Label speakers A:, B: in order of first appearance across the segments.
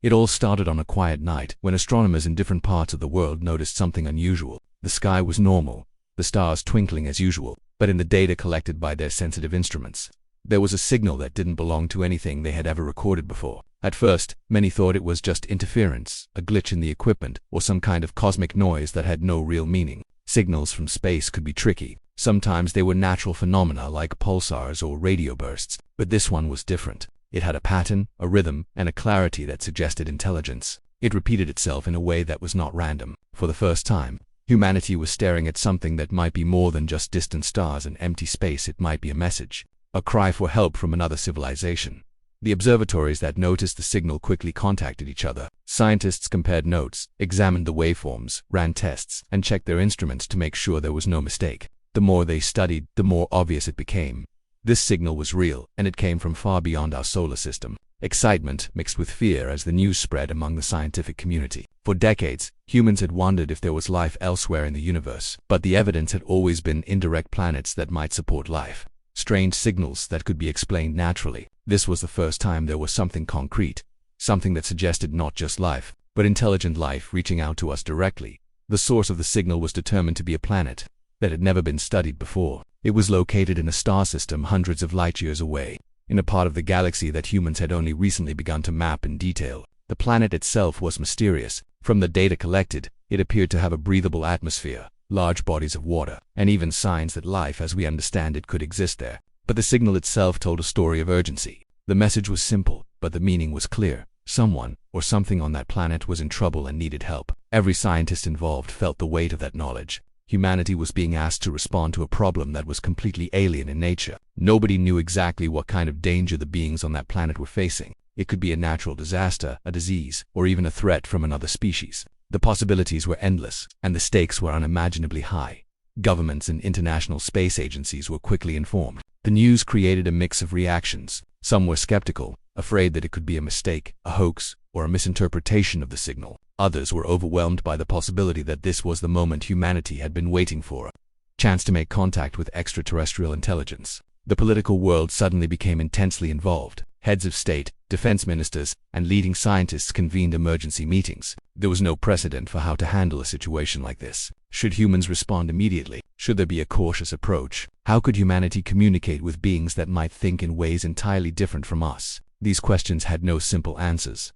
A: It all started on a quiet night when astronomers in different parts of the world noticed something unusual. The sky was normal, the stars twinkling as usual, but in the data collected by their sensitive instruments, there was a signal that didn't belong to anything they had ever recorded before. At first, many thought it was just interference, a glitch in the equipment, or some kind of cosmic noise that had no real meaning. Signals from space could be tricky. Sometimes they were natural phenomena like pulsars or radio bursts, but this one was different. It had a pattern, a rhythm, and a clarity that suggested intelligence. It repeated itself in a way that was not random. For the first time, humanity was staring at something that might be more than just distant stars and empty space. It might be a message, a cry for help from another civilization. The observatories that noticed the signal quickly contacted each other. Scientists compared notes, examined the waveforms, ran tests, and checked their instruments to make sure there was no mistake. The more they studied, the more obvious it became. This signal was real, and it came from far beyond our solar system. Excitement mixed with fear as the news spread among the scientific community. For decades, humans had wondered if there was life elsewhere in the universe, but the evidence had always been indirect planets that might support life. Strange signals that could be explained naturally. This was the first time there was something concrete, something that suggested not just life, but intelligent life reaching out to us directly. The source of the signal was determined to be a planet that had never been studied before. It was located in a star system hundreds of light years away, in a part of the galaxy that humans had only recently begun to map in detail. The planet itself was mysterious. From the data collected, it appeared to have a breathable atmosphere, large bodies of water, and even signs that life as we understand it could exist there. But the signal itself told a story of urgency. The message was simple, but the meaning was clear. Someone, or something on that planet was in trouble and needed help. Every scientist involved felt the weight of that knowledge. Humanity was being asked to respond to a problem that was completely alien in nature. Nobody knew exactly what kind of danger the beings on that planet were facing. It could be a natural disaster, a disease, or even a threat from another species. The possibilities were endless, and the stakes were unimaginably high. Governments and international space agencies were quickly informed. The news created a mix of reactions. Some were skeptical, afraid that it could be a mistake, a hoax, or a misinterpretation of the signal. Others were overwhelmed by the possibility that this was the moment humanity had been waiting for, a chance to make contact with extraterrestrial intelligence. The political world suddenly became intensely involved. Heads of state, defense ministers, and leading scientists convened emergency meetings. There was no precedent for how to handle a situation like this. Should humans respond immediately? Should there be a cautious approach? How could humanity communicate with beings that might think in ways entirely different from us? These questions had no simple answers.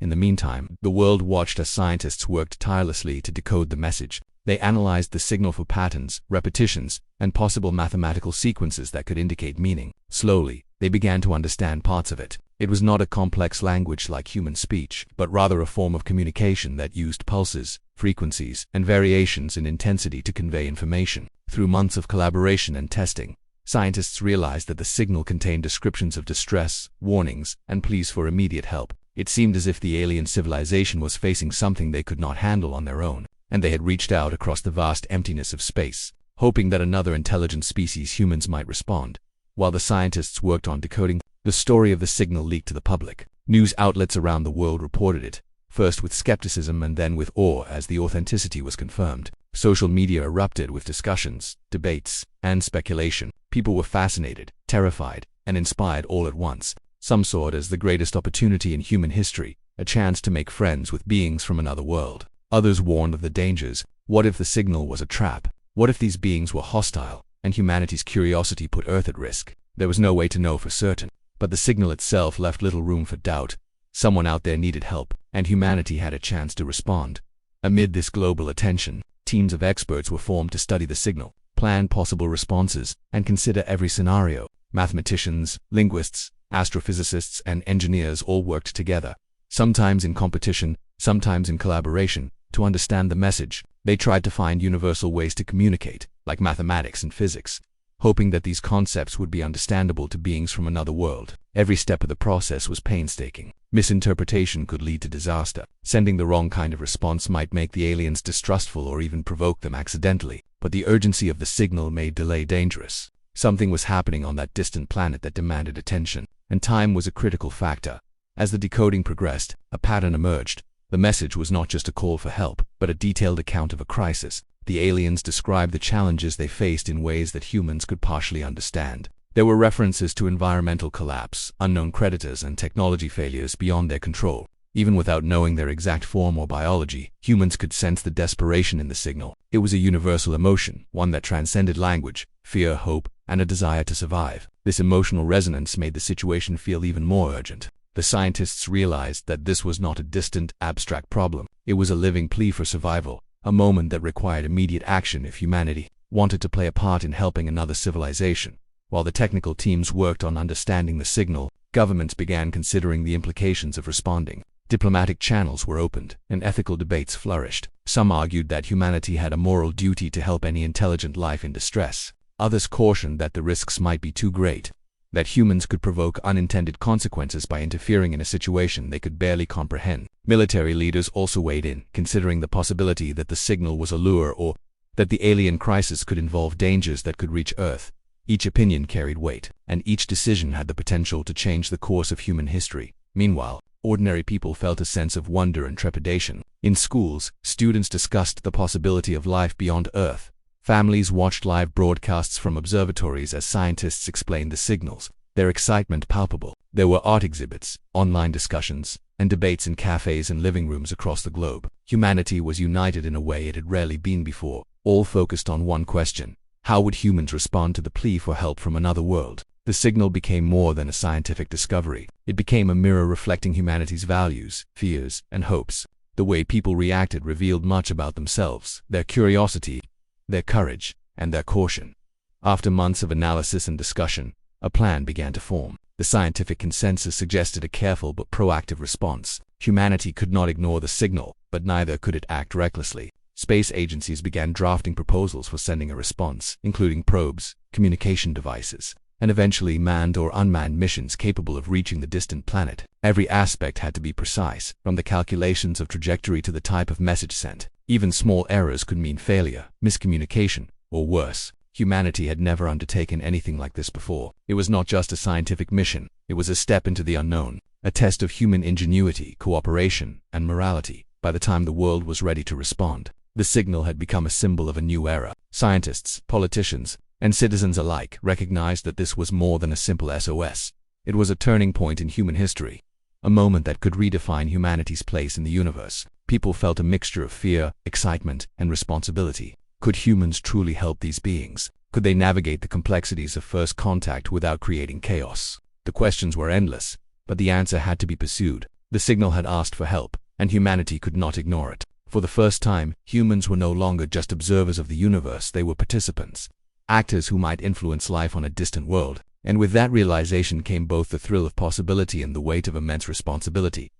A: In the meantime, the world watched as scientists worked tirelessly to decode the message. They analyzed the signal for patterns, repetitions, and possible mathematical sequences that could indicate meaning. Slowly, they began to understand parts of it. It was not a complex language like human speech, but rather a form of communication that used pulses, frequencies, and variations in intensity to convey information. Through months of collaboration and testing, scientists realized that the signal contained descriptions of distress, warnings, and pleas for immediate help. It seemed as if the alien civilization was facing something they could not handle on their own, and they had reached out across the vast emptiness of space, hoping that another intelligent species, humans, might respond. While the scientists worked on decoding, the story of the signal leaked to the public. News outlets around the world reported it, first with skepticism and then with awe as the authenticity was confirmed. Social media erupted with discussions, debates, and speculation. People were fascinated, terrified, and inspired all at once. Some saw it as the greatest opportunity in human history, a chance to make friends with beings from another world. Others warned of the dangers. What if the signal was a trap? What if these beings were hostile, and humanity's curiosity put Earth at risk? There was no way to know for certain, but the signal itself left little room for doubt. Someone out there needed help, and humanity had a chance to respond. Amid this global attention, teams of experts were formed to study the signal, plan possible responses, and consider every scenario. Mathematicians, linguists, astrophysicists, and engineers all worked together, sometimes in competition, sometimes in collaboration, to understand the message. They tried to find universal ways to communicate, like mathematics and physics, hoping that these concepts would be understandable to beings from another world. Every step of the process was painstaking. Misinterpretation could lead to disaster. Sending the wrong kind of response might make the aliens distrustful or even provoke them accidentally. But the urgency of the signal made delay dangerous. Something was happening on that distant planet that demanded attention, and time was a critical factor. As the decoding progressed, a pattern emerged. The message was not just a call for help, but a detailed account of a crisis. The aliens described the challenges they faced in ways that humans could partially understand. There were references to environmental collapse, unknown predators, and technology failures beyond their control. Even without knowing their exact form or biology, humans could sense the desperation in the signal. It was a universal emotion, one that transcended language, fear, hope, and a desire to survive. This emotional resonance made the situation feel even more urgent. The scientists realized that this was not a distant, abstract problem. It was a living plea for survival, a moment that required immediate action if humanity wanted to play a part in helping another civilization. While the technical teams worked on understanding the signal, governments began considering the implications of responding. Diplomatic channels were opened, and ethical debates flourished. Some argued that humanity had a moral duty to help any intelligent life in distress. Others cautioned that the risks might be too great, that humans could provoke unintended consequences by interfering in a situation they could barely comprehend. Military leaders also weighed in, considering the possibility that the signal was a lure or that the alien crisis could involve dangers that could reach Earth. Each opinion carried weight, and each decision had the potential to change the course of human history. Meanwhile, ordinary people felt a sense of wonder and trepidation. In schools, students discussed the possibility of life beyond Earth. Families watched live broadcasts from observatories as scientists explained the signals, their excitement palpable. There were art exhibits, online discussions, and debates in cafes and living rooms across the globe. Humanity was united in a way it had rarely been before, all focused on one question: how would humans respond to the plea for help from another world? The signal became more than a scientific discovery. It became a mirror reflecting humanity's values, fears, and hopes. The way people reacted revealed much about themselves, their curiosity, their courage, and their caution. After months of analysis and discussion, a plan began to form. The scientific consensus suggested a careful but proactive response. Humanity could not ignore the signal, but neither could it act recklessly. Space agencies began drafting proposals for sending a response, including probes, communication devices, and eventually manned or unmanned missions capable of reaching the distant planet. Every aspect had to be precise, from the calculations of trajectory to the type of message sent. Even small errors could mean failure, miscommunication, or worse. Humanity had never undertaken anything like this before. It was not just a scientific mission, it was a step into the unknown, a test of human ingenuity, cooperation, and morality. By the time the world was ready to respond, the signal had become a symbol of a new era. Scientists, politicians, and citizens alike recognized that this was more than a simple SOS. It was a turning point in human history, a moment that could redefine humanity's place in the universe. People felt a mixture of fear, excitement, and responsibility. Could humans truly help these beings? Could they navigate the complexities of first contact without creating chaos? The questions were endless, but the answer had to be pursued. The signal had asked for help, and humanity could not ignore it. For the first time, humans were no longer just observers of the universe, they were participants, actors who might influence life on a distant world. And with that realization came both the thrill of possibility and the weight of immense responsibility.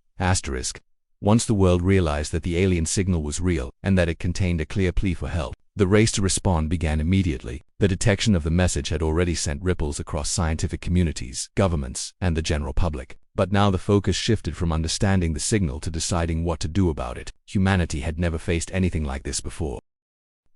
A: Once the world realized that the alien signal was real and that it contained a clear plea for help, the race to respond began immediately. The detection of the message had already sent ripples across scientific communities, governments, and the general public. But now the focus shifted from understanding the signal to deciding what to do about it. Humanity had never faced anything like this before.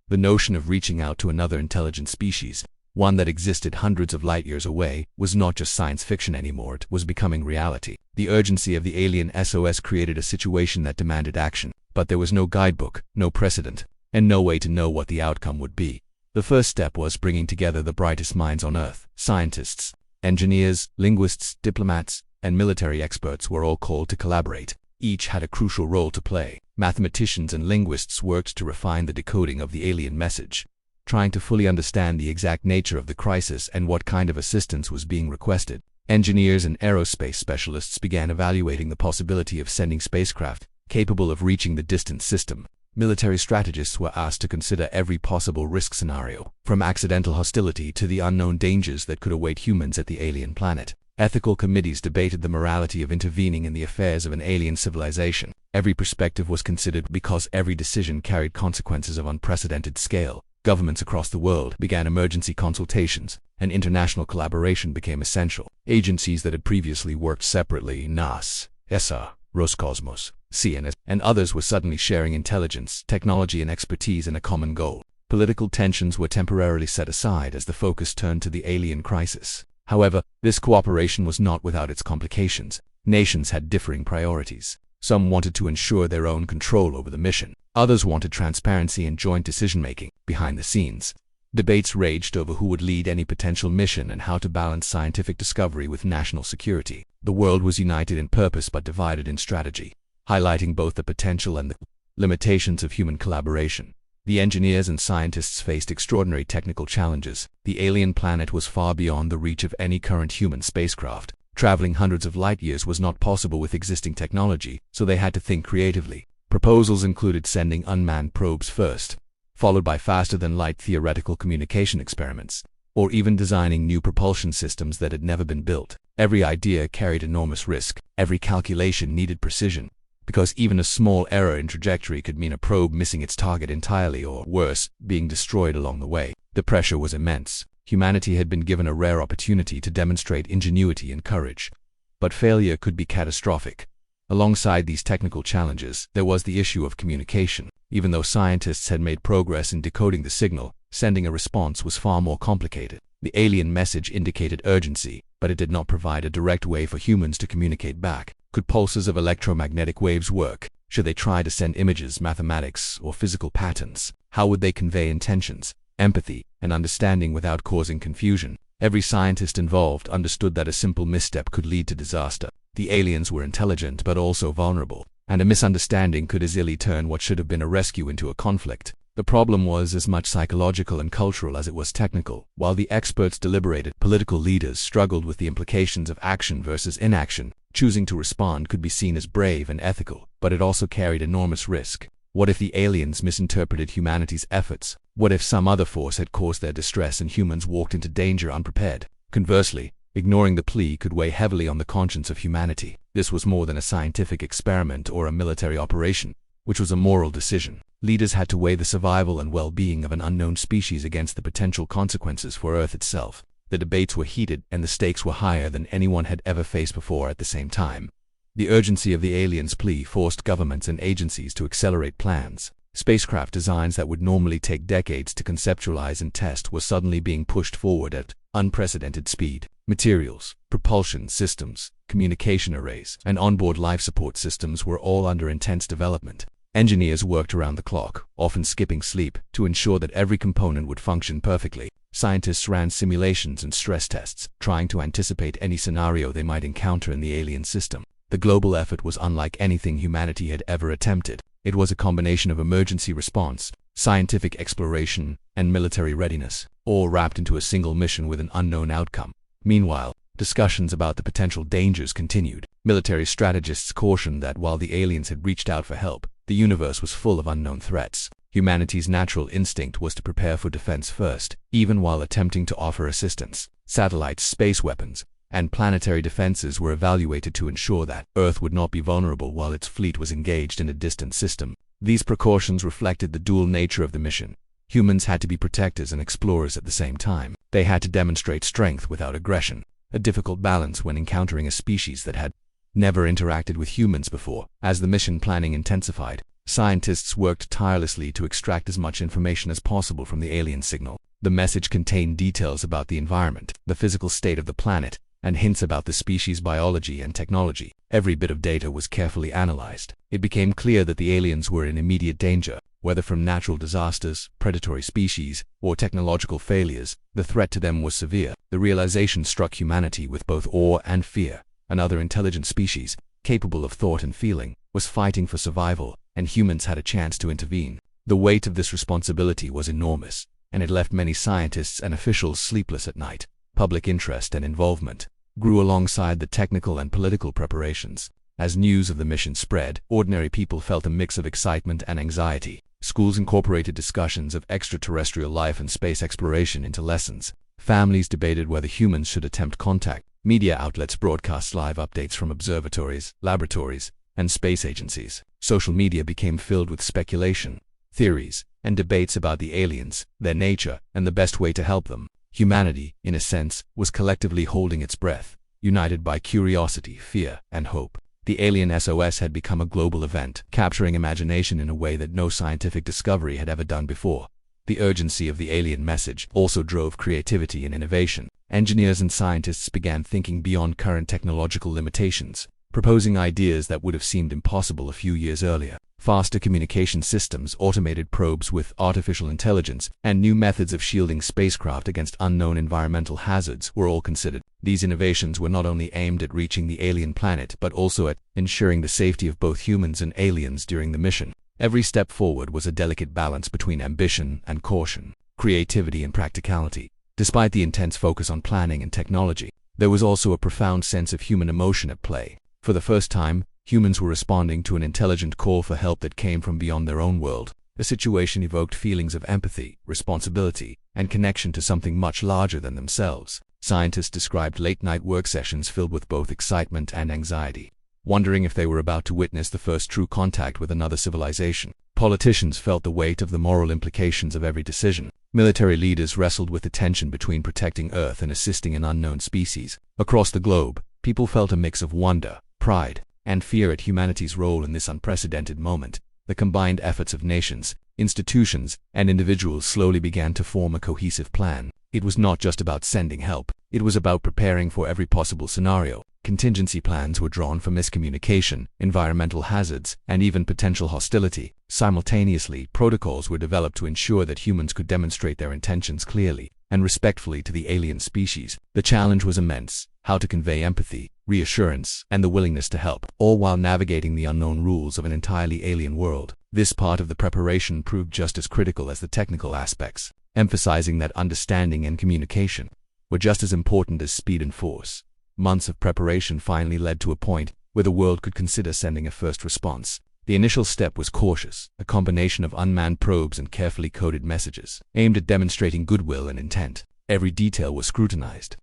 A: The notion of reaching out to another intelligent species, one that existed hundreds of light years away, was not just science fiction anymore, it was becoming reality. The urgency of the alien SOS created a situation that demanded action, but there was no guidebook, no precedent, and no way to know what the outcome would be. The first step was bringing together the brightest minds on Earth. Scientists, engineers, linguists, diplomats, and military experts were all called to collaborate. Each had a crucial role to play. Mathematicians and linguists worked to refine the decoding of the alien message, trying to fully understand the exact nature of the crisis and what kind of assistance was being requested. Engineers and aerospace specialists began evaluating the possibility of sending spacecraft capable of reaching the distant system. Military strategists were asked to consider every possible risk scenario, from accidental hostility to the unknown dangers that could await humans at the alien planet. Ethical committees debated the morality of intervening in the affairs of an alien civilization. Every perspective was considered because every decision carried consequences of unprecedented scale. Governments across the world began emergency consultations, and international collaboration became essential. Agencies that had previously worked separately, NASA, ESA, Roscosmos, CNS, and others were suddenly sharing intelligence, technology, and expertise in a common goal. Political tensions were temporarily set aside as the focus turned to the alien crisis. However, this cooperation was not without its complications. Nations had differing priorities. Some wanted to ensure their own control over the mission. Others wanted transparency and joint decision-making. Behind the scenes, debates raged over who would lead any potential mission and how to balance scientific discovery with national security. The world was united in purpose but divided in strategy. highlighting both the potential and the limitations of human collaboration. The engineers and scientists faced extraordinary technical challenges. The alien planet was far beyond the reach of any current human spacecraft. Traveling hundreds of light years was not possible with existing technology, so they had to think creatively. Proposals included sending unmanned probes first, followed by faster-than-light theoretical communication experiments, or even designing new propulsion systems that had never been built. Every idea carried enormous risk. Every calculation needed precision, because even a small error in trajectory could mean a probe missing its target entirely or, worse, being destroyed along the way. The pressure was immense. Humanity had been given a rare opportunity to demonstrate ingenuity and courage, but failure could be catastrophic. Alongside these technical challenges, there was the issue of communication. Even though scientists had made progress in decoding the signal, sending a response was far more complicated. The alien message indicated urgency, but it did not provide a direct way for humans to communicate back. Could pulses of electromagnetic waves work? Should they try to send images, mathematics, or physical patterns? How would they convey intentions, empathy, and understanding without causing confusion? Every scientist involved understood that a simple misstep could lead to disaster. The aliens were intelligent but also vulnerable, and a misunderstanding could easily turn what should have been a rescue into a conflict. The problem was as much psychological and cultural as it was technical. While the experts deliberated, political leaders struggled with the implications of action versus inaction. Choosing to respond could be seen as brave and ethical, but it also carried enormous risk. What if the aliens misinterpreted humanity's efforts? What if some other force had caused their distress and humans walked into danger unprepared? Conversely, ignoring the plea could weigh heavily on the conscience of humanity. This was more than a scientific experiment or a military operation, which was a moral decision. Leaders had to weigh the survival and well-being of an unknown species against the potential consequences for Earth itself. The debates were heated, and the stakes were higher than anyone had ever faced before. At the same time, the urgency of the aliens' plea forced governments and agencies to accelerate plans. Spacecraft designs that would normally take decades to conceptualize and test were suddenly being pushed forward at unprecedented speed. Materials, propulsion systems, communication arrays, and onboard life support systems were all under intense development. Engineers worked around the clock, often skipping sleep, to ensure that every component would function perfectly. Scientists ran simulations and stress tests, trying to anticipate any scenario they might encounter in the alien system. The global effort was unlike anything humanity had ever attempted. It was a combination of emergency response, scientific exploration, and military readiness, all wrapped into a single mission with an unknown outcome. Meanwhile, discussions about the potential dangers continued. Military strategists cautioned that while the aliens had reached out for help, the universe was full of unknown threats. Humanity's natural instinct was to prepare for defense first, even while attempting to offer assistance. Satellites, space weapons, and planetary defenses were evaluated to ensure that Earth would not be vulnerable while its fleet was engaged in a distant system. These precautions reflected the dual nature of the mission. Humans had to be protectors and explorers at the same time. They had to demonstrate strength without aggression, a difficult balance when encountering a species that had never interacted with humans before. As the mission planning intensified, scientists worked tirelessly to extract as much information as possible from the alien signal. The message contained details about the environment, the physical state of the planet, and hints about the species' biology and technology. Every bit of data was carefully analyzed. It became clear that the aliens were in immediate danger, whether from natural disasters, predatory species, or technological failures. The threat to them was severe. The realization struck humanity with both awe and fear. Another intelligent species, capable of thought and feeling, was fighting for survival, and humans had a chance to intervene. The weight of this responsibility was enormous, and it left many scientists and officials sleepless at night. Public interest and involvement grew alongside the technical and political preparations. As news of the mission spread, ordinary people felt a mix of excitement and anxiety. Schools incorporated discussions of extraterrestrial life and space exploration into lessons. Families debated whether humans should attempt contact. Media outlets broadcast live updates from observatories, laboratories, and space agencies. Social media became filled with speculation, theories, and debates about the aliens, their nature, and the best way to help them. Humanity, in a sense, was collectively holding its breath, united by curiosity, fear, and hope. The alien SOS had become a global event, capturing imagination in a way that no scientific discovery had ever done before. The urgency of the alien message also drove creativity and innovation. Engineers and scientists began thinking beyond current technological limitations. proposing ideas that would have seemed impossible a few years earlier. Faster communication systems, automated probes with artificial intelligence, and new methods of shielding spacecraft against unknown environmental hazards were all considered. These innovations were not only aimed at reaching the alien planet, but also at ensuring the safety of both humans and aliens during the mission. Every step forward was a delicate balance between ambition and caution, creativity and practicality. Despite the intense focus on planning and technology, there was also a profound sense of human emotion at play. For the first time, humans were responding to an intelligent call for help that came from beyond their own world. The situation evoked feelings of empathy, responsibility, and connection to something much larger than themselves. Scientists described late-night work sessions filled with both excitement and anxiety, wondering if they were about to witness the first true contact with another civilization. Politicians felt the weight of the moral implications of every decision. Military leaders wrestled with the tension between protecting Earth and assisting an unknown species. Across the globe, people felt a mix of wonder, pride, and fear at humanity's role in this unprecedented moment. The combined efforts of nations, institutions, and individuals slowly began to form a cohesive plan. It was not just about sending help. It was about preparing for every possible scenario. Contingency plans were drawn for miscommunication, environmental hazards, and even potential hostility. Simultaneously, protocols were developed to ensure that humans could demonstrate their intentions clearly and respectfully to the alien species. The challenge was immense: how to convey empathy, reassurance, and the willingness to help, all while navigating the unknown rules of an entirely alien world. This part of the preparation proved just as critical as the technical aspects, emphasizing that understanding and communication were just as important as speed and force. Months of preparation finally led to a point where the world could consider sending a first response. The initial step was cautious, a combination of unmanned probes and carefully coded messages, aimed at demonstrating goodwill and intent. Every detail was scrutinized.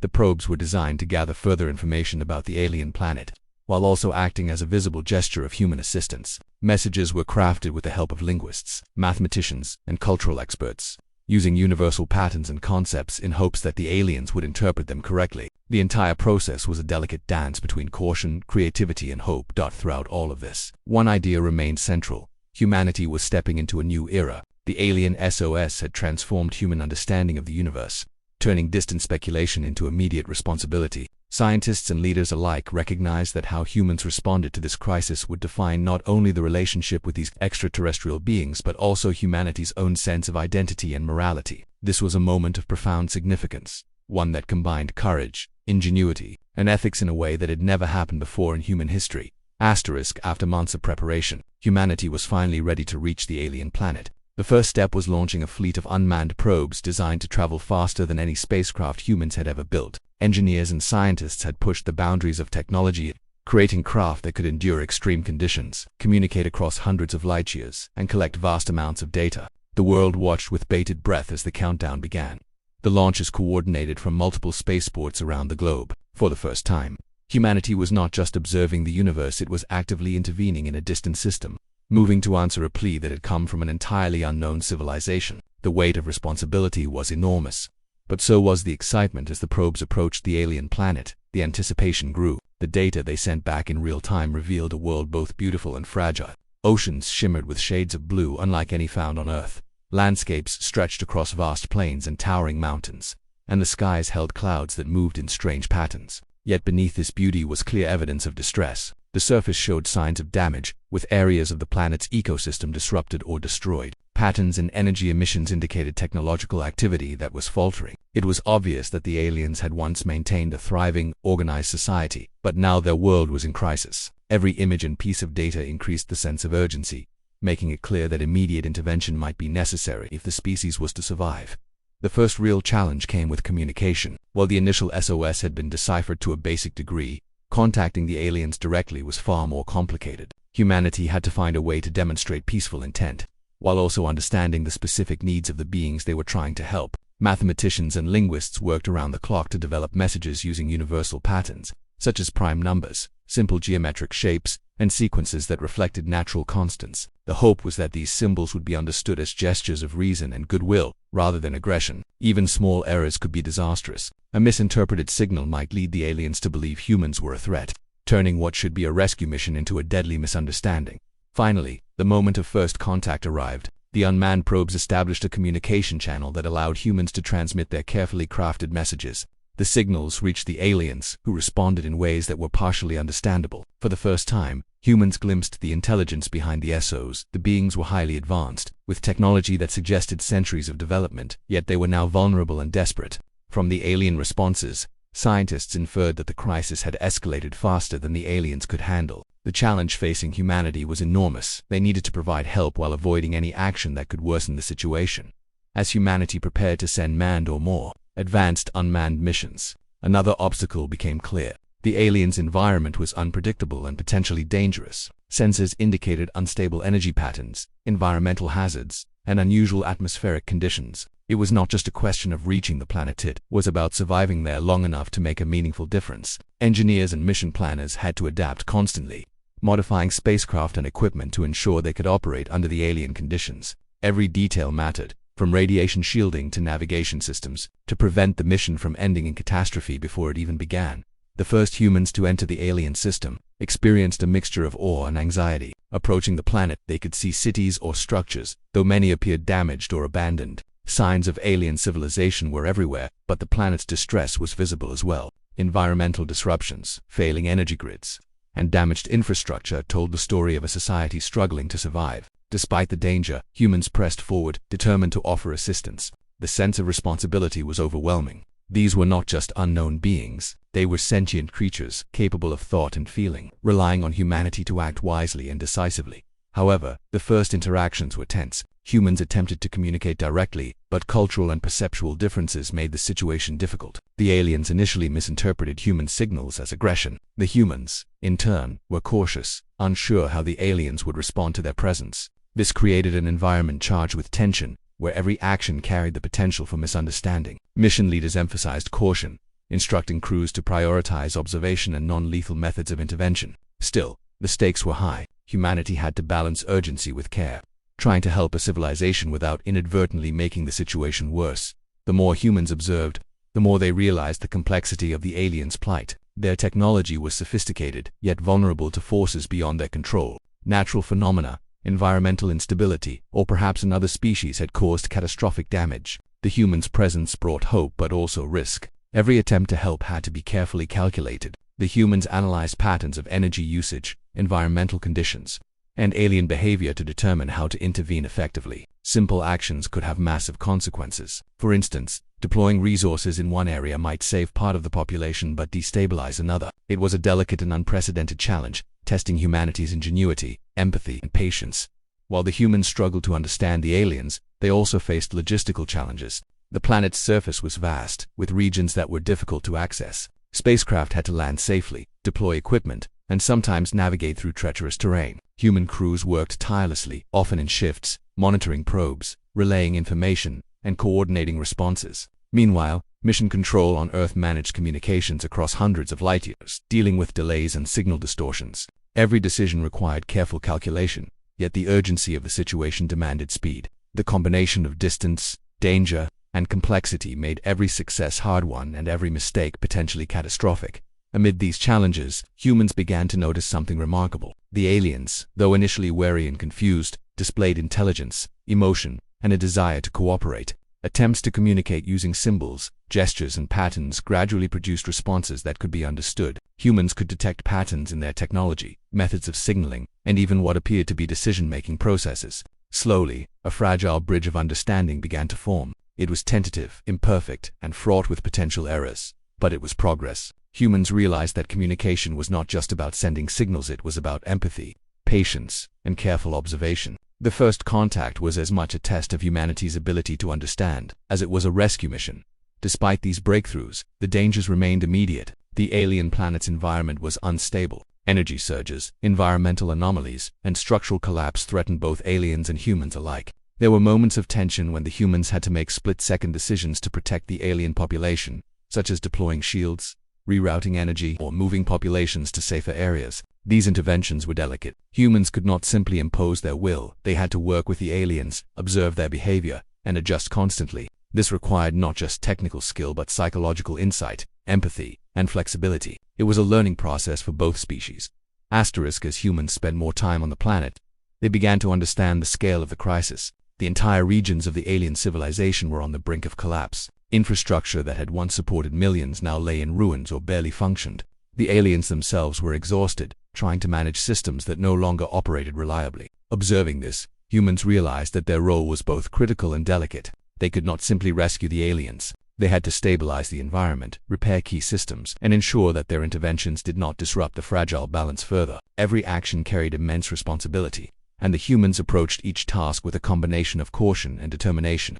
A: The probes were designed to gather further information about the alien planet, while also acting as a visible gesture of human assistance. Messages were crafted with the help of linguists, mathematicians, and cultural experts, using universal patterns and concepts in hopes that the aliens would interpret them correctly. The entire process was a delicate dance between caution, creativity, and hope. Throughout all of this, one idea remained central: humanity was stepping into a new era. The alien SOS had transformed human understanding of the universe, turning distant speculation into immediate responsibility. Scientists and leaders alike recognized that how humans responded to this crisis would define not only the relationship with these extraterrestrial beings, but also humanity's own sense of identity and morality. This was a moment of profound significance, one that combined courage, ingenuity, and ethics in a way that had never happened before in human history. After months of preparation, humanity was finally ready to reach the alien planet. The first step was launching a fleet of unmanned probes designed to travel faster than any spacecraft humans had ever built. Engineers and scientists had pushed the boundaries of technology, creating craft that could endure extreme conditions, communicate across hundreds of light years, and collect vast amounts of data. The world watched with bated breath as the countdown began. The launches coordinated from multiple spaceports around the globe. For the first time, humanity was not just observing the universe, it was actively intervening in a distant system, moving to answer a plea that had come from an entirely unknown civilization. The weight of responsibility was enormous, but so was the excitement as the probes approached the alien planet. The anticipation grew. The data they sent back in real time revealed a world both beautiful and fragile. Oceans shimmered with shades of blue unlike any found on Earth. Landscapes stretched across vast plains and towering mountains, and the skies held clouds that moved in strange patterns. Yet beneath this beauty was clear evidence of distress. The surface showed signs of damage, with areas of the planet's ecosystem disrupted or destroyed. Patterns in energy emissions indicated technological activity that was faltering. It was obvious that the aliens had once maintained a thriving, organized society, but now their world was in crisis. Every image and piece of data increased the sense of urgency, making it clear that immediate intervention might be necessary if the species was to survive. The first real challenge came with communication. While the initial SOS had been deciphered to a basic degree, contacting the aliens directly was far more complicated. Humanity had to find a way to demonstrate peaceful intent, while also understanding the specific needs of the beings they were trying to help. Mathematicians and linguists worked around the clock to develop messages using universal patterns, such as prime numbers, simple geometric shapes, and sequences that reflected natural constants. The hope was that these symbols would be understood as gestures of reason and goodwill, rather than aggression. Even small errors could be disastrous. A misinterpreted signal might lead the aliens to believe humans were a threat, turning what should be a rescue mission into a deadly misunderstanding. Finally, the moment of first contact arrived. The unmanned probes established a communication channel that allowed humans to transmit their carefully crafted messages. The The signals reached the aliens, who responded in ways that were partially understandable. For the first time, humans glimpsed the intelligence behind the SOs. The beings were highly advanced, with technology that suggested centuries of development, yet they were now vulnerable and desperate. From the alien responses, scientists inferred that the crisis had escalated faster than the aliens could handle. The challenge facing humanity was enormous. They needed to provide help while avoiding any action that could worsen the situation. As humanity prepared to send manned or more advanced unmanned missions, another obstacle became clear. The aliens' environment was unpredictable and potentially dangerous. Sensors indicated unstable energy patterns, environmental hazards, and unusual atmospheric conditions. It was not just a question of reaching the planet, it was about surviving there long enough to make a meaningful difference. Engineers and mission planners had to adapt constantly, modifying spacecraft and equipment to ensure they could operate under the alien conditions. Every detail mattered, from radiation shielding to navigation systems, to prevent the mission from ending in catastrophe before it even began. The first humans to enter the alien system experienced a mixture of awe and anxiety. Approaching the planet, they could see cities or structures, though many appeared damaged or abandoned. Signs of alien civilization were everywhere, but the planet's distress was visible as well. Environmental disruptions, failing energy grids, and damaged infrastructure told the story of a society struggling to survive. Despite the danger, humans pressed forward, determined to offer assistance. The sense of responsibility was overwhelming. These were not just unknown beings, they were sentient creatures, capable of thought and feeling, relying on humanity to act wisely and decisively. However, the first interactions were tense. Humans attempted to communicate directly, but cultural and perceptual differences made the situation difficult. The aliens initially misinterpreted human signals as aggression. The humans, in turn, were cautious, unsure how the aliens would respond to their presence. This created an environment charged with tension, where every action carried the potential for misunderstanding. Mission leaders emphasized caution, instructing crews to prioritize observation and non-lethal methods of intervention. Still, the stakes were high. Humanity had to balance urgency with care, trying to help a civilization without inadvertently making the situation worse. The more humans observed, the more they realized the complexity of the aliens' plight. Their technology was sophisticated, yet vulnerable to forces beyond their control. Natural phenomena, environmental instability, or perhaps another species had caused catastrophic damage. The humans' presence brought hope but also risk. Every attempt to help had to be carefully calculated. The humans analyzed patterns of energy usage, environmental conditions, and alien behavior to determine how to intervene effectively. Simple actions could have massive consequences. For instance, deploying resources in one area might save part of the population but destabilize another. It was a delicate and unprecedented challenge, testing humanity's ingenuity, empathy, and patience. While the humans struggled to understand the aliens, they also faced logistical challenges. The planet's surface was vast, with regions that were difficult to access. Spacecraft had to land safely, deploy equipment, and sometimes navigate through treacherous terrain. Human crews worked tirelessly, often in shifts, monitoring probes, relaying information, and coordinating responses. Meanwhile, Mission Control on Earth managed communications across hundreds of light years, dealing with delays and signal distortions. Every decision required careful calculation, yet the urgency of the situation demanded speed. The combination of distance, danger, and complexity made every success hard-won and every mistake potentially catastrophic. Amid these challenges, humans began to notice something remarkable. The aliens, though initially wary and confused, displayed intelligence, emotion, and a desire to cooperate. Attempts to communicate using symbols, gestures, and patterns gradually produced responses that could be understood. Humans could detect patterns in their technology, methods of signaling, and even what appeared to be decision-making processes. Slowly, a fragile bridge of understanding began to form. It was tentative, imperfect, and fraught with potential errors. But it was progress. Humans realized that communication was not just about sending signals, it was about empathy, patience, and careful observation. The first contact was as much a test of humanity's ability to understand as it was a rescue mission. Despite these breakthroughs, the dangers remained immediate. The alien planet's environment was unstable. Energy surges, environmental anomalies, and structural collapse threatened both aliens and humans alike. There were moments of tension when the humans had to make split-second decisions to protect the alien population, such as deploying shields, rerouting energy, or moving populations to safer areas. These interventions were delicate. Humans could not simply impose their will. They had to work with the aliens, observe their behavior, and adjust constantly. This required not just technical skill but psychological insight, empathy, and flexibility. It was a learning process for both species. As humans spent more time on the planet, they began to understand the scale of the crisis. The entire regions of the alien civilization were on the brink of collapse. Infrastructure that had once supported millions now lay in ruins or barely functioned. The aliens themselves were exhausted, trying to manage systems that no longer operated reliably. Observing this, humans realized that their role was both critical and delicate. They could not simply rescue the aliens. They had to stabilize the environment, repair key systems, and ensure that their interventions did not disrupt the fragile balance further. Every action carried immense responsibility, and the humans approached each task with a combination of caution and determination.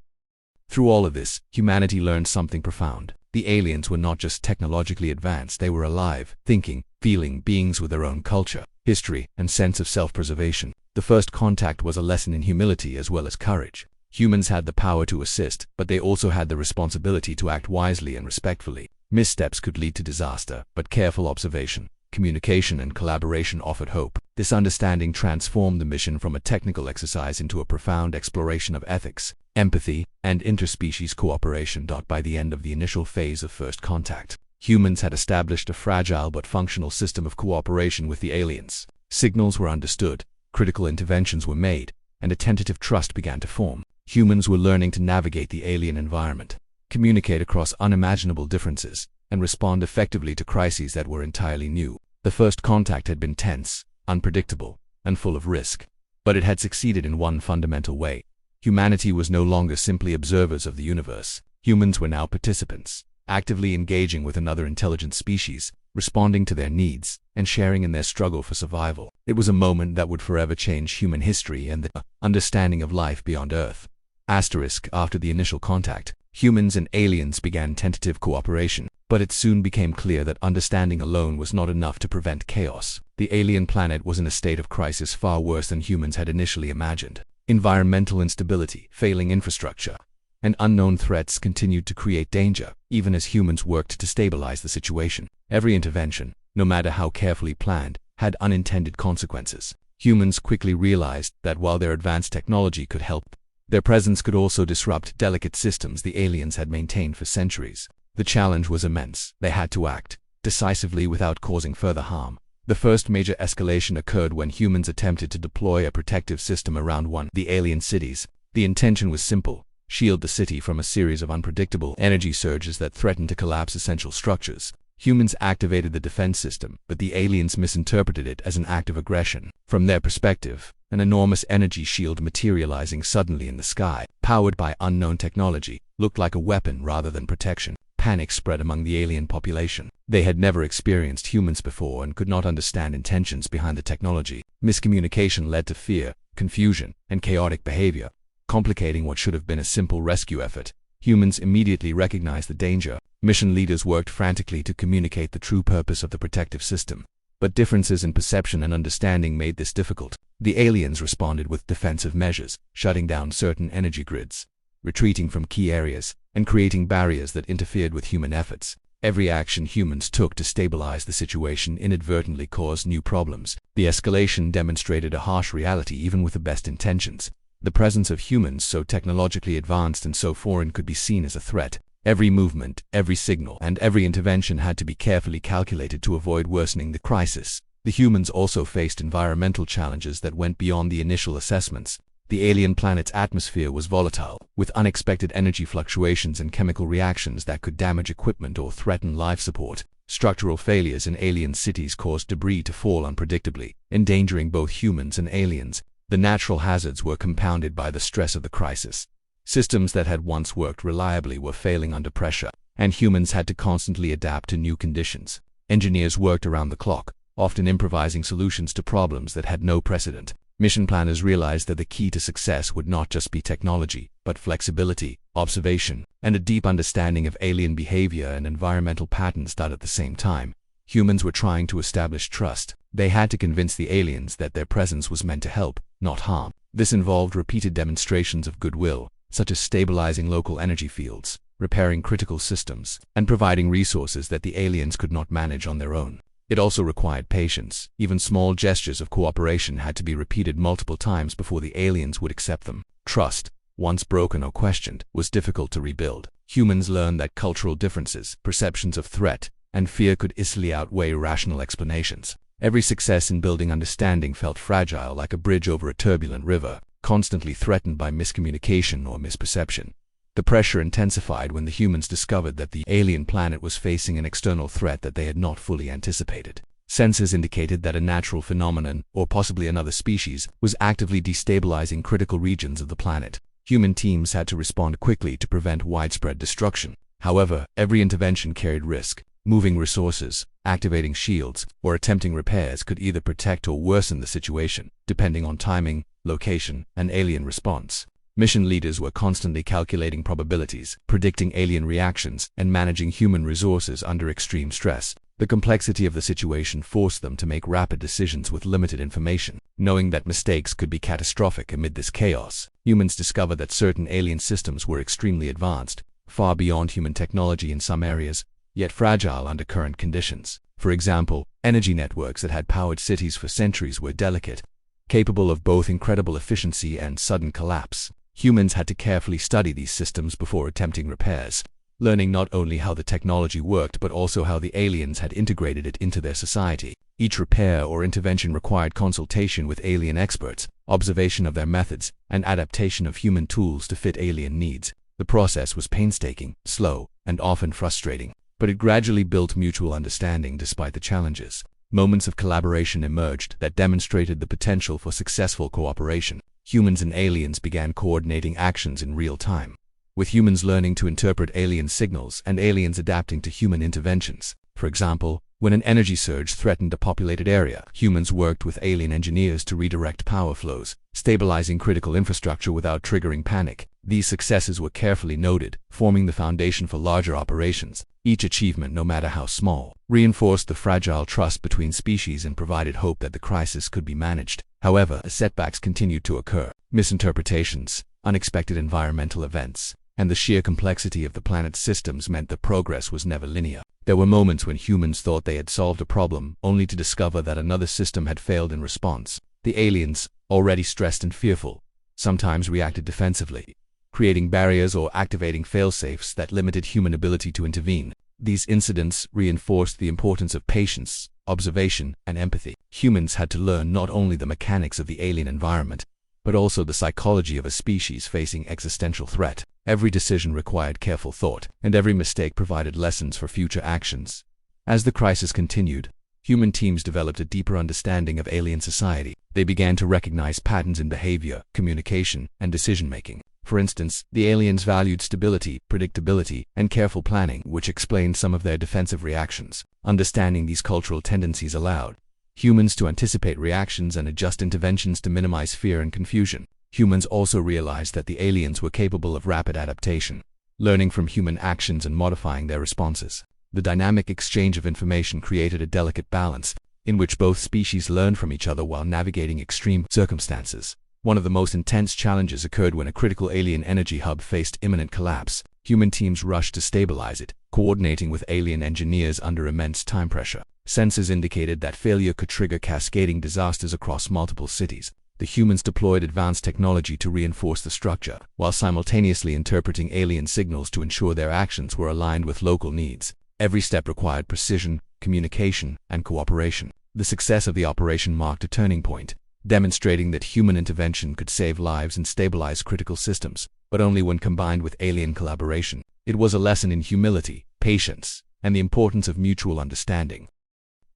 A: Through all of this, humanity learned something profound. The aliens were not just technologically advanced, they were alive, thinking, feeling beings with their own culture, history, and sense of self-preservation. The first contact was a lesson in humility as well as courage. Humans had the power to assist, but they also had the responsibility to act wisely and respectfully. Missteps could lead to disaster, but careful observation, communication, and collaboration offered hope. This understanding transformed the mission from a technical exercise into a profound exploration of ethics, empathy, and interspecies cooperation. By the end of the initial phase of first contact, humans had established a fragile but functional system of cooperation with the aliens. Signals were understood, critical interventions were made, and a tentative trust began to form. Humans were learning to navigate the alien environment, communicate across unimaginable differences, and respond effectively to crises that were entirely new. The first contact had been tense, unpredictable, and full of risk. But it had succeeded in one fundamental way. Humanity was no longer simply observers of the universe. Humans were now participants, actively engaging with another intelligent species, responding to their needs, and sharing in their struggle for survival. It was a moment that would forever change human history and the understanding of life beyond Earth. After the initial contact, humans and aliens began tentative cooperation, but it soon became clear that understanding alone was not enough to prevent chaos. The alien planet was in a state of crisis far worse than humans had initially imagined. Environmental instability, failing infrastructure, and unknown threats continued to create danger, even as humans worked to stabilize the situation. Every intervention, no matter how carefully planned, had unintended consequences. Humans quickly realized that while their advanced technology could help, their presence could also disrupt delicate systems the aliens had maintained for centuries. The challenge was immense. They had to act decisively without causing further harm. The first major escalation occurred when humans attempted to deploy a protective system around one of the alien cities. The intention was simple: shield the city from a series of unpredictable energy surges that threatened to collapse essential structures. Humans activated the defense system, but the aliens misinterpreted it as an act of aggression. From their perspective, an enormous energy shield materializing suddenly in the sky, powered by unknown technology, looked like a weapon rather than protection. Panic spread among the alien population. They had never experienced humans before and could not understand intentions behind the technology. Miscommunication led to fear, confusion, and chaotic behavior, complicating what should have been a simple rescue effort. Humans immediately recognized the danger. Mission leaders worked frantically to communicate the true purpose of the protective system, but differences in perception and understanding made this difficult. The aliens responded with defensive measures, shutting down certain energy grids, retreating from key areas, and creating barriers that interfered with human efforts. Every action humans took to stabilize the situation inadvertently caused new problems. The escalation demonstrated a harsh reality even with the best intentions. The presence of humans so technologically advanced and so foreign could be seen as a threat. Every movement, every signal, and every intervention had to be carefully calculated to avoid worsening the crisis. The humans also faced environmental challenges that went beyond the initial assessments. The alien planet's atmosphere was volatile, with unexpected energy fluctuations and chemical reactions that could damage equipment or threaten life support. Structural failures in alien cities caused debris to fall unpredictably, endangering both humans and aliens. The natural hazards were compounded by the stress of the crisis. Systems that had once worked reliably were failing under pressure, and humans had to constantly adapt to new conditions. Engineers worked around the clock, often improvising solutions to problems that had no precedent. Mission planners realized that the key to success would not just be technology, but flexibility, observation, and a deep understanding of alien behavior and environmental patterns. At the same time, humans were trying to establish trust. They had to convince the aliens that their presence was meant to help, not harm. This involved repeated demonstrations of goodwill, such as stabilizing local energy fields, repairing critical systems, and providing resources that the aliens could not manage on their own. It also required patience. Even small gestures of cooperation had to be repeated multiple times before the aliens would accept them. Trust, once broken or questioned, was difficult to rebuild. Humans learned that cultural differences, perceptions of threat, and fear could easily outweigh rational explanations. Every success in building understanding felt fragile, like a bridge over a turbulent river, constantly threatened by miscommunication or misperception. The pressure intensified when the humans discovered that the alien planet was facing an external threat that they had not fully anticipated. Sensors indicated that a natural phenomenon, or possibly another species, was actively destabilizing critical regions of the planet. Human teams had to respond quickly to prevent widespread destruction. However, every intervention carried risk. Moving resources, activating shields, or attempting repairs could either protect or worsen the situation, depending on timing, location, and alien response. Mission leaders were constantly calculating probabilities, predicting alien reactions, and managing human resources under extreme stress. The complexity of the situation forced them to make rapid decisions with limited information. Knowing that mistakes could be catastrophic amid this chaos, humans discovered that certain alien systems were extremely advanced, far beyond human technology in some areas, yet fragile under current conditions. For example, energy networks that had powered cities for centuries were delicate, capable of both incredible efficiency and sudden collapse. Humans had to carefully study these systems before attempting repairs, learning not only how the technology worked but also how the aliens had integrated it into their society. Each repair or intervention required consultation with alien experts, observation of their methods, and adaptation of human tools to fit alien needs. The process was painstaking, slow, and often frustrating, but it gradually built mutual understanding despite the challenges. Moments of collaboration emerged that demonstrated the potential for successful cooperation. Humans and aliens began coordinating actions in real time, with humans learning to interpret alien signals and aliens adapting to human interventions. For example, when an energy surge threatened a populated area, humans worked with alien engineers to redirect power flows, stabilizing critical infrastructure without triggering panic. These successes were carefully noted, forming the foundation for larger operations. Each achievement, no matter how small, reinforced the fragile trust between species and provided hope that the crisis could be managed. However, setbacks continued to occur. Misinterpretations, unexpected environmental events, and the sheer complexity of the planet's systems meant that progress was never linear. There were moments when humans thought they had solved a problem, only to discover that another system had failed in response. The aliens, already stressed and fearful, sometimes reacted defensively, creating barriers or activating failsafes that limited human ability to intervene. These incidents reinforced the importance of patience, observation, and empathy. Humans had to learn not only the mechanics of the alien environment, but also the psychology of a species facing existential threat. Every decision required careful thought, and every mistake provided lessons for future actions. As the crisis continued, human teams developed a deeper understanding of alien society. They began to recognize patterns in behavior, communication, and decision-making. For instance, the aliens valued stability, predictability, and careful planning, which explained some of their defensive reactions. Understanding these cultural tendencies allowed humans to anticipate reactions and adjust interventions to minimize fear and confusion. Humans also realized that the aliens were capable of rapid adaptation, learning from human actions and modifying their responses. The dynamic exchange of information created a delicate balance, in which both species learned from each other while navigating extreme circumstances. One of the most intense challenges occurred when a critical alien energy hub faced imminent collapse. Human teams rushed to stabilize it, coordinating with alien engineers under immense time pressure. Sensors indicated that failure could trigger cascading disasters across multiple cities. The humans deployed advanced technology to reinforce the structure, while simultaneously interpreting alien signals to ensure their actions were aligned with local needs. Every step required precision, communication, and cooperation. The success of the operation marked a turning point, demonstrating that human intervention could save lives and stabilize critical systems, but only when combined with alien collaboration. It was a lesson in humility, patience, and the importance of mutual understanding.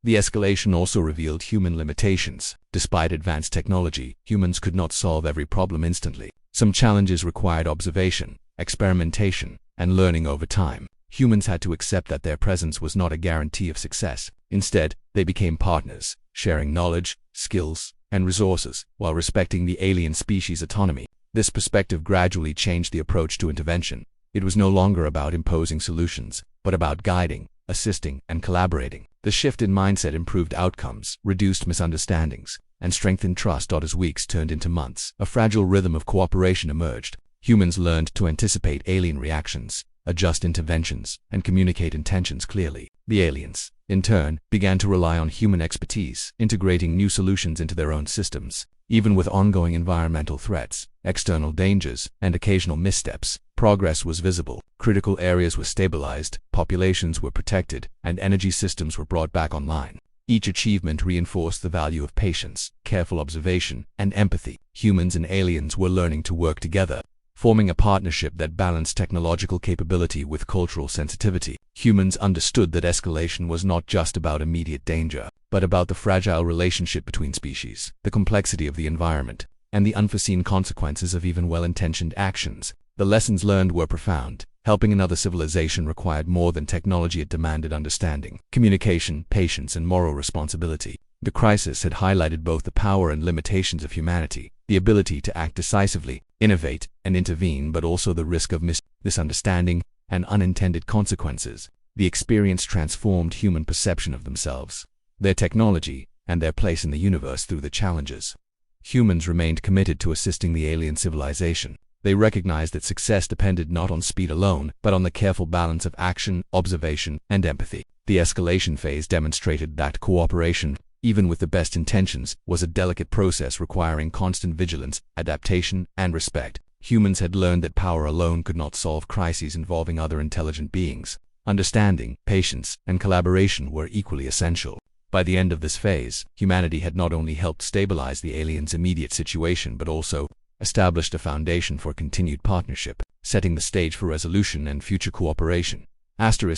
A: The escalation also revealed human limitations. Despite advanced technology, humans could not solve every problem instantly. Some challenges required observation, experimentation, and learning over time. Humans had to accept that their presence was not a guarantee of success. Instead, they became partners, sharing knowledge, skills, and resources, while respecting the alien species' autonomy. This perspective gradually changed the approach to intervention. It was no longer about imposing solutions, but about guiding, assisting, and collaborating. The shift in mindset improved outcomes, reduced misunderstandings, and strengthened trust. As weeks turned into months, a fragile rhythm of cooperation emerged. Humans learned to anticipate alien reactions, adjust interventions, and communicate intentions clearly. The aliens, in turn, began to rely on human expertise, integrating new solutions into their own systems. Even with ongoing environmental threats, external dangers, and occasional missteps, progress was visible. Critical areas were stabilized, populations were protected, and energy systems were brought back online. Each achievement reinforced the value of patience, careful observation, and empathy. Humans and aliens were learning to work together, forming a partnership that balanced technological capability with cultural sensitivity. Humans understood that escalation was not just about immediate danger, but about the fragile relationship between species, the complexity of the environment, and the unforeseen consequences of even well-intentioned actions. The lessons learned were profound. Helping another civilization required more than technology; it demanded understanding, communication, patience, and moral responsibility. The crisis had highlighted both the power and limitations of humanity, the ability to act decisively, innovate, and intervene, but also the risk of misunderstanding and unintended consequences. The experience transformed human perception of themselves, their technology, and their place in the universe through the challenges. Humans remained committed to assisting the alien civilization. They recognized that success depended not on speed alone, but on the careful balance of action, observation, and empathy. The escalation phase demonstrated that cooperation, even with the best intentions, was a delicate process requiring constant vigilance, adaptation, and respect. Humans had learned that power alone could not solve crises involving other intelligent beings. Understanding, patience, and collaboration were equally essential. By the end of this phase, humanity had not only helped stabilize the aliens' immediate situation but also established a foundation for continued partnership, setting the stage for resolution and future cooperation. After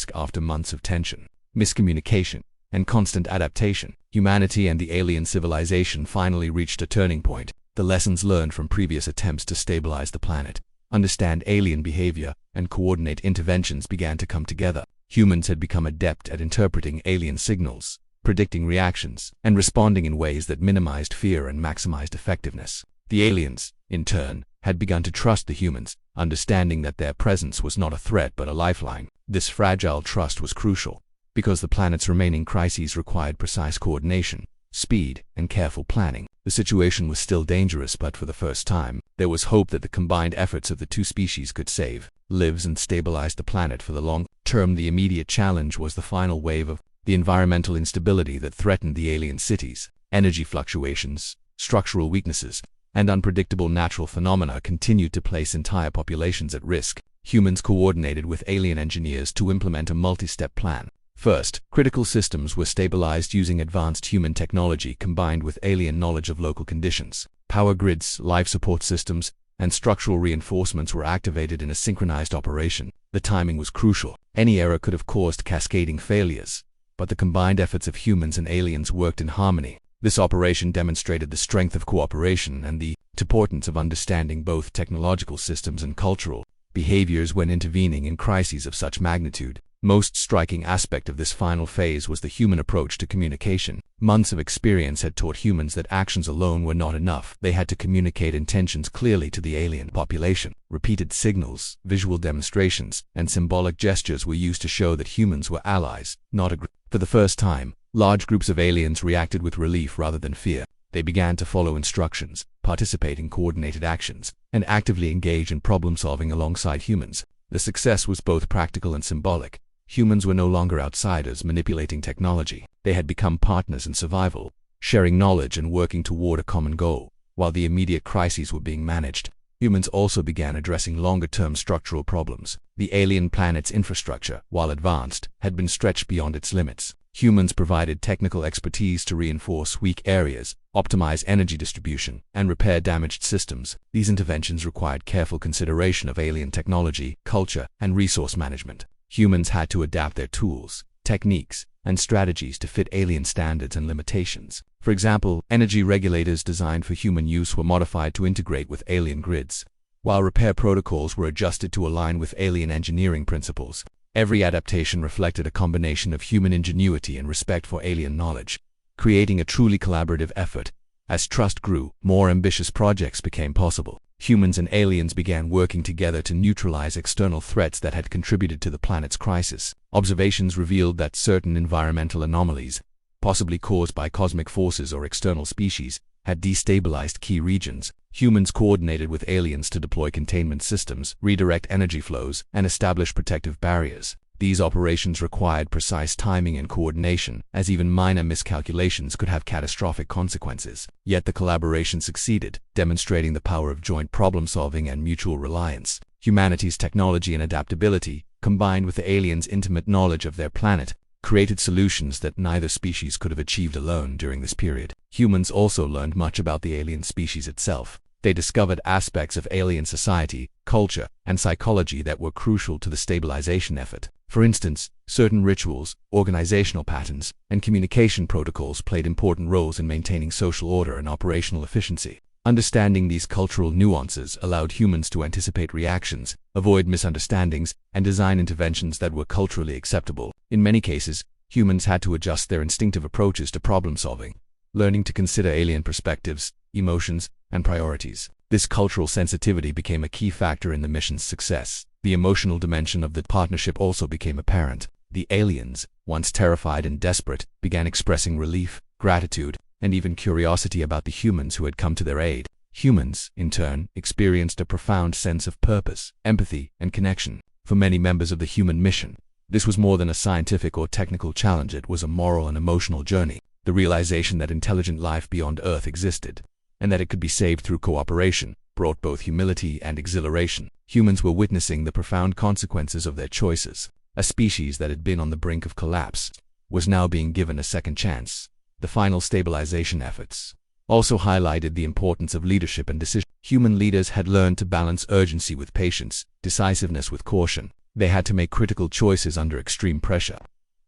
A: months of tension, miscommunication, and constant adaptation, humanity and the alien civilization finally reached a turning point. The lessons learned from previous attempts to stabilize the planet, understand alien behavior, and coordinate interventions began to come together. Humans had become adept at interpreting alien signals, predicting reactions, and responding in ways that minimized fear and maximized effectiveness. The aliens, in turn, had begun to trust the humans, understanding that their presence was not a threat but a lifeline. This fragile trust was crucial, because the planet's remaining crises required precise coordination, speed, and careful planning. The situation was still dangerous, but for the first time, there was hope that the combined efforts of the two species could save lives and stabilize the planet for the long term. The immediate challenge was the final wave of the environmental instability that threatened the alien cities. Energy fluctuations, structural weaknesses, and unpredictable natural phenomena continued to place entire populations at risk. Humans coordinated with alien engineers to implement a multi-step plan. First, critical systems were stabilized using advanced human technology combined with alien knowledge of local conditions. Power grids, life support systems, and structural reinforcements were activated in a synchronized operation. The timing was crucial. Any error could have caused cascading failures, but the combined efforts of humans and aliens worked in harmony. This operation demonstrated the strength of cooperation and the importance of understanding both technological systems and cultural behaviors when intervening in crises of such magnitude. Most striking aspect of this final phase was the human approach to communication. Months of experience had taught humans that actions alone were not enough. They had to communicate intentions clearly to the alien population. Repeated signals, visual demonstrations, and symbolic gestures were used to show that humans were allies, not aggressors. For the first time, large groups of aliens reacted with relief rather than fear. They began to follow instructions, participate in coordinated actions, and actively engage in problem-solving alongside humans. The success was both practical and symbolic. Humans were no longer outsiders manipulating technology. They had become partners in survival, sharing knowledge and working toward a common goal. While the immediate crises were being managed, humans also began addressing longer-term structural problems. The alien planet's infrastructure, while advanced, had been stretched beyond its limits. Humans provided technical expertise to reinforce weak areas, optimize energy distribution, and repair damaged systems. These interventions required careful consideration of alien technology, culture, and resource management. Humans had to adapt their tools, techniques, and strategies to fit alien standards and limitations. For example, energy regulators designed for human use were modified to integrate with alien grids, while repair protocols were adjusted to align with alien engineering principles. Every adaptation reflected a combination of human ingenuity and respect for alien knowledge, creating a truly collaborative effort. As trust grew, more ambitious projects became possible. Humans and aliens began working together to neutralize external threats that had contributed to the planet's crisis. Observations revealed that certain environmental anomalies, possibly caused by cosmic forces or external species, had destabilized key regions. Humans coordinated with aliens to deploy containment systems, redirect energy flows, and establish protective barriers. These operations required precise timing and coordination, as even minor miscalculations could have catastrophic consequences. Yet the collaboration succeeded, demonstrating the power of joint problem-solving and mutual reliance. Humanity's technology and adaptability, combined with the aliens' intimate knowledge of their planet, created solutions that neither species could have achieved alone during this period. Humans also learned much about the alien species itself. They discovered aspects of alien society, culture, and psychology that were crucial to the stabilization effort. For instance, certain rituals, organizational patterns, and communication protocols played important roles in maintaining social order and operational efficiency. Understanding these cultural nuances allowed humans to anticipate reactions, avoid misunderstandings, and design interventions that were culturally acceptable. In many cases, humans had to adjust their instinctive approaches to problem solving, learning to consider alien perspectives, emotions, and priorities. This cultural sensitivity became a key factor in the mission's success. The emotional dimension of the partnership also became apparent. The aliens, once terrified and desperate, began expressing relief, gratitude, and even curiosity about the humans who had come to their aid. Humans, in turn, experienced a profound sense of purpose, empathy, and connection. For many members of the human mission, this was more than a scientific or technical challenge. It was a moral and emotional journey. The realization that intelligent life beyond Earth existed, and that it could be saved through cooperation, brought both humility and exhilaration. Humans were witnessing the profound consequences of their choices. A species that had been on the brink of collapse was now being given a second chance. The final stabilization efforts also highlighted the importance of leadership and decision. Human leaders had learned to balance urgency with patience, decisiveness with caution. They had to make critical choices under extreme pressure,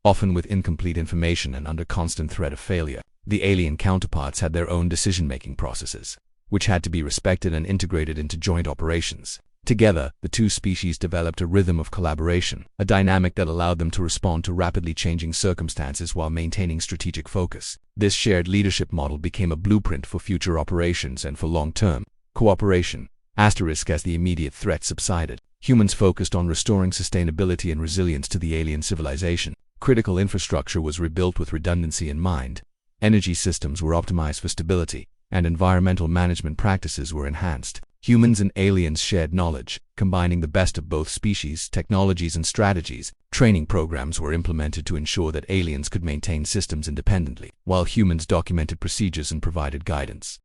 A: often with incomplete information and under constant threat of failure. The alien counterparts had their own decision-making processes, which had to be respected and integrated into joint operations. Together, the two species developed a rhythm of collaboration, a dynamic that allowed them to respond to rapidly changing circumstances while maintaining strategic focus. This shared leadership model became a blueprint for future operations and for long-term cooperation. As the immediate threat subsided, humans focused on restoring sustainability and resilience to the alien civilization. Critical infrastructure was rebuilt with redundancy in mind. Energy systems were optimized for stability, and environmental management practices were enhanced. Humans and aliens shared knowledge, combining the best of both species, technologies, and strategies. Training programs were implemented to ensure that aliens could maintain systems independently, while humans documented procedures and provided guidance.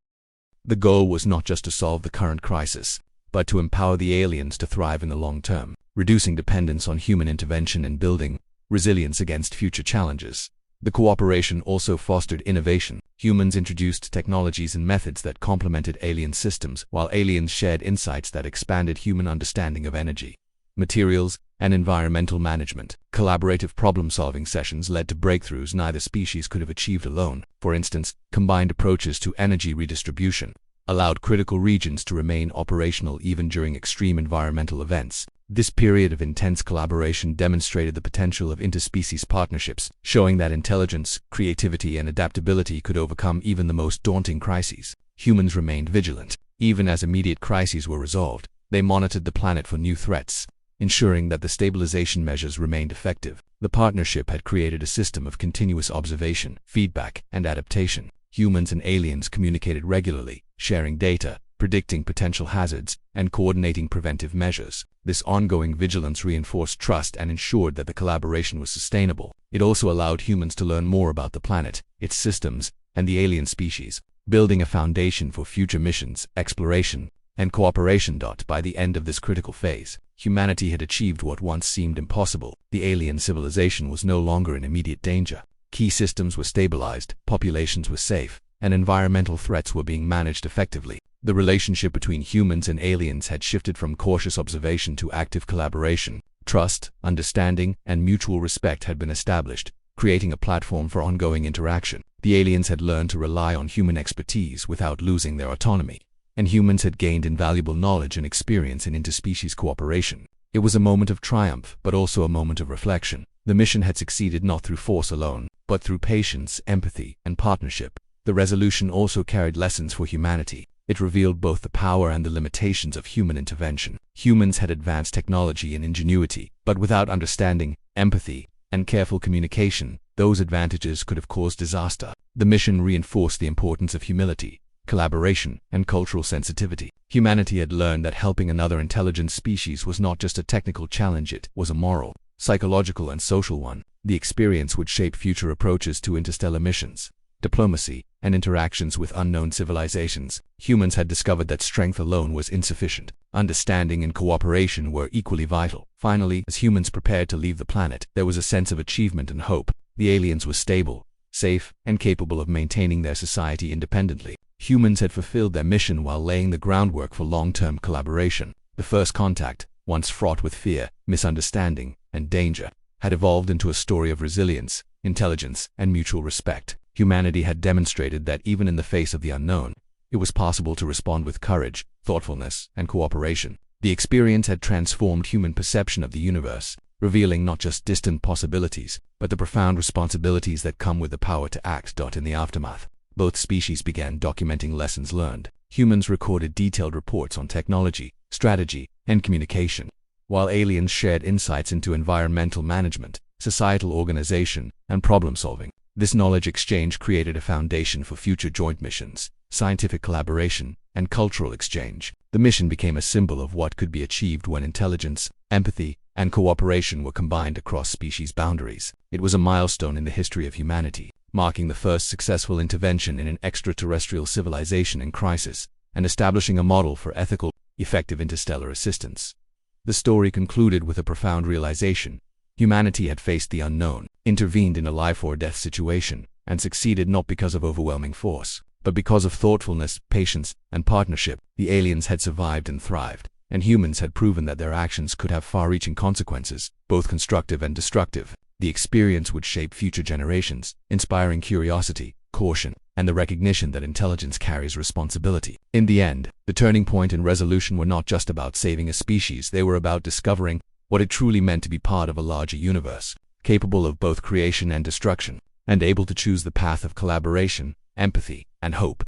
A: The goal was not just to solve the current crisis, but to empower the aliens to thrive in the long term, reducing dependence on human intervention and building resilience against future challenges. The cooperation also fostered innovation. Humans introduced technologies and methods that complemented alien systems, while aliens shared insights that expanded human understanding of energy, materials, and environmental management. Collaborative problem-solving sessions led to breakthroughs neither species could have achieved alone. For instance, combined approaches to energy redistribution allowed critical regions to remain operational even during extreme environmental events. This period of intense collaboration demonstrated the potential of interspecies partnerships, showing that intelligence, creativity, and adaptability could overcome even the most daunting crises. Humans remained vigilant. Even as immediate crises were resolved, they monitored the planet for new threats, ensuring that the stabilization measures remained effective. The partnership had created a system of continuous observation, feedback, and adaptation. Humans and aliens communicated regularly, sharing data, predicting potential hazards, and coordinating preventive measures. This ongoing vigilance reinforced trust and ensured that the collaboration was sustainable. It also allowed humans to learn more about the planet, its systems, and the alien species, building a foundation for future missions, exploration, and cooperation. By the end of this critical phase, humanity had achieved what once seemed impossible. The alien civilization was no longer in immediate danger. Key systems were stabilized, populations were safe, and environmental threats were being managed effectively. The relationship between humans and aliens had shifted from cautious observation to active collaboration. Trust, understanding, and mutual respect had been established, creating a platform for ongoing interaction. The aliens had learned to rely on human expertise without losing their autonomy, and humans had gained invaluable knowledge and experience in interspecies cooperation. It was a moment of triumph, but also a moment of reflection. The mission had succeeded not through force alone, but through patience, empathy, and partnership. The resolution also carried lessons for humanity. It revealed both the power and the limitations of human intervention. Humans had advanced technology and ingenuity, but without understanding, empathy, and careful communication, those advantages could have caused disaster. The mission reinforced the importance of humility, collaboration, and cultural sensitivity. Humanity had learned that helping another intelligent species was not just a technical challenge, it was a moral, psychological, and social one. The experience would shape future approaches to interstellar missions, diplomacy, and interactions with unknown civilizations. Humans had discovered that strength alone was insufficient. Understanding and cooperation were equally vital. Finally, as humans prepared to leave the planet, there was a sense of achievement and hope. The aliens were stable, safe, and capable of maintaining their society independently. Humans had fulfilled their mission while laying the groundwork for long-term collaboration. The first contact, once fraught with fear, misunderstanding, and danger, had evolved into a story of resilience, intelligence, and mutual respect. Humanity had demonstrated that even in the face of the unknown, it was possible to respond with courage, thoughtfulness, and cooperation. The experience had transformed human perception of the universe, revealing not just distant possibilities, but the profound responsibilities that come with the power to act. In the aftermath, both species began documenting lessons learned. Humans recorded detailed reports on technology, strategy, and communication, while aliens shared insights into environmental management, societal organization, and problem-solving. This knowledge exchange created a foundation for future joint missions, scientific collaboration, and cultural exchange. The mission became a symbol of what could be achieved when intelligence, empathy, and cooperation were combined across species boundaries. It was a milestone in the history of humanity, marking the first successful intervention in an extraterrestrial civilization in crisis, and establishing a model for ethical, effective interstellar assistance. The story concluded with a profound realization. Humanity had faced the unknown, intervened in a life-or-death situation, and succeeded not because of overwhelming force, but because of thoughtfulness, patience, and partnership. The aliens had survived and thrived, and humans had proven that their actions could have far-reaching consequences, both constructive and destructive. The experience would shape future generations, inspiring curiosity, caution, and the recognition that intelligence carries responsibility. In the end, the turning point and resolution were not just about saving a species, they were about discovering what it truly meant to be part of a larger universe, capable of both creation and destruction, and able to choose the path of collaboration, empathy, and hope.